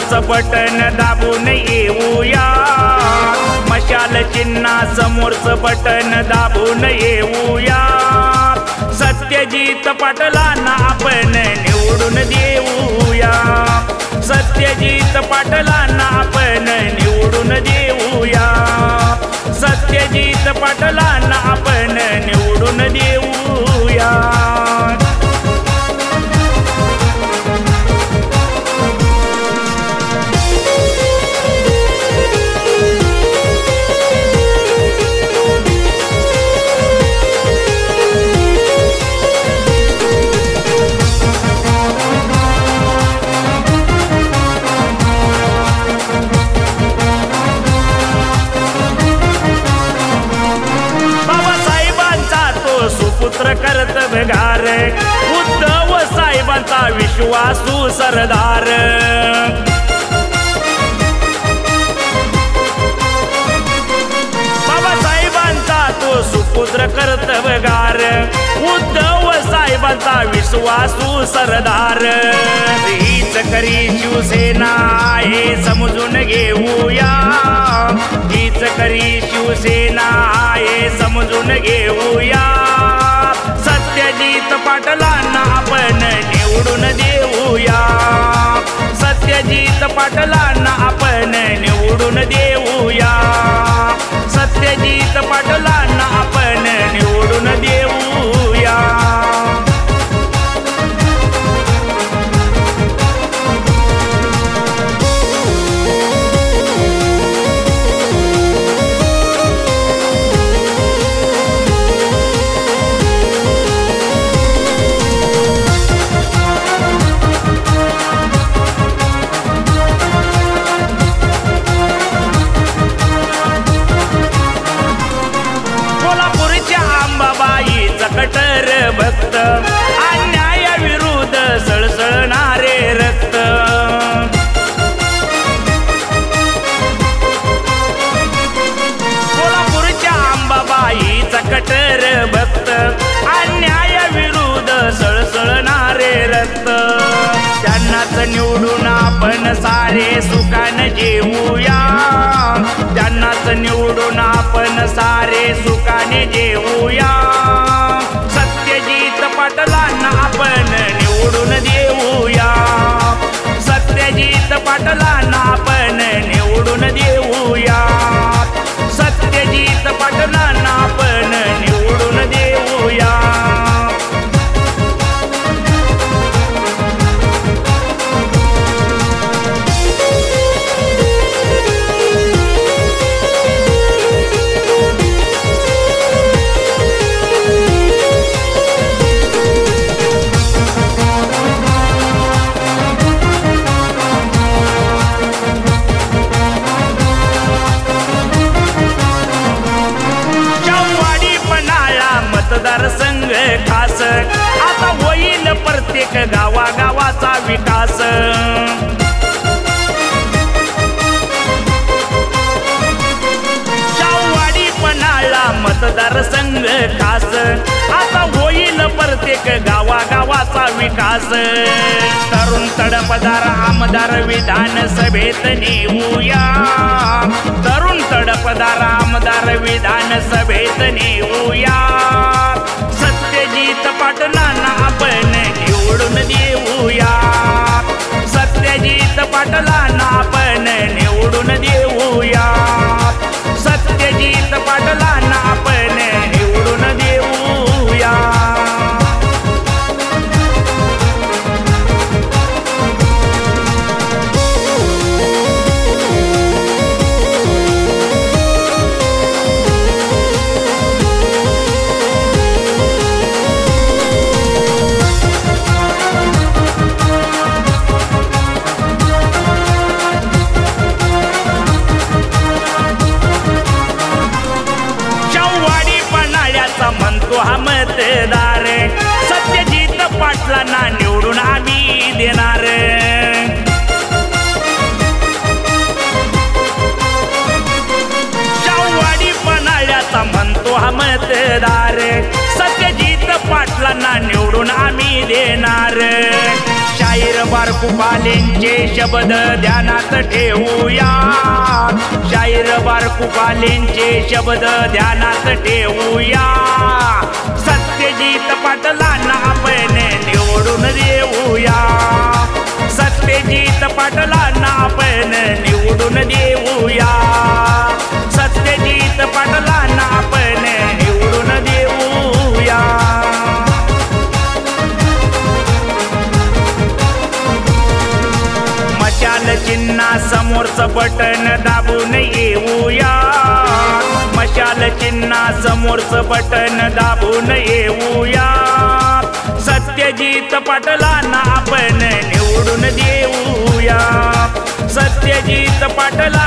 समोरचं बटन दाबून येऊया, मशाल चिन्हा समोरचं बटन दाबून येऊया, सत्यजित पाटलांना आपण निवडून देऊया, सत्यजित पाटलांना आपण निवडून देऊया, सत्यजित पाटलांना आपण निवडून देऊया। पुत्र कर्तव्यगार, उद्धव साहेबांचा विश्वासू सरदार, बाबासाहेबांचा तो सुपुत्र कर्तव्यगार, उद्धव साहेबांचा विश्वासू सरदार, हीच खरी शिवसेना आहे समजून घेऊया, हीच खरी शिवसेना आहे समजून घेऊया, सत्यजित पाटलांना आपण निवडून देऊया, सत्यजित पाटलांना आपण निवडून देऊया, सत्यजित पाटलांना आपण निवडून देऊया। कटर भक्त, अन्यायाविरुद्ध सळसळणारे रक्त, कोल्हापूरच्या अंबाबाईचा कटर भक्त, अन्यायाविरुद्ध सळसळणारे रक्त, त्यांनाच निवडून आपण सारे सुखान जेवूया, त्यांनाच निवडून आपण सारे सुखाने जेवूया, सत्यजित पाटलांना आपण निवडून देऊया, सत्यजित पाटलांना आपण निवडून देऊया, सत्यजित पाटलांना आपण निवडून देऊया। मतदारसंघ खास, आता होईल प्रत्येक गावागावाचा विकास, शाहूवाडी पन्हाळा मतदारसंघ खास, आता होईल प्रत्येक गावागावाचा विकास, तरुण तडफदार आमदार विधानसभेत नेऊया, तरुण तडफदार आमदार विधानसभेत नेऊया, सत्यजित पाटलांना आपण निवडून देऊया, सत्यजित पाटलांना आपण निवडून देऊया, सत्यजित पाटलांना आपण निवडून देऊया। म्हणतो हा मतदार, सत्यजित पाटलांना निवडून आम्ही देणार, शाहूवाडी पन्हाळ्याचा म्हणतो हा मतदार, सत्यजित पाटलांना निवडून निवडून आम्ही देणार शाहीर बारकू बालेंचे शब्द ध्यानात ठेवूया शाहीर बारकू बालेंचे शब्द ध्यानात ठेवूया सत्यजित पाटलांना आपण निवडून देऊया सत्यजित पाटलांना आपण निवडून देऊया सत्यजित पाटलांना आपण निवडून देऊया मशाल चिन्हा समोरचं बटन दाबून येऊया मशाल चिन्हा समोरचं बटन दाबून येऊया सत्यजित पाटलांना आपण निवडून देऊया सत्यजित पाटला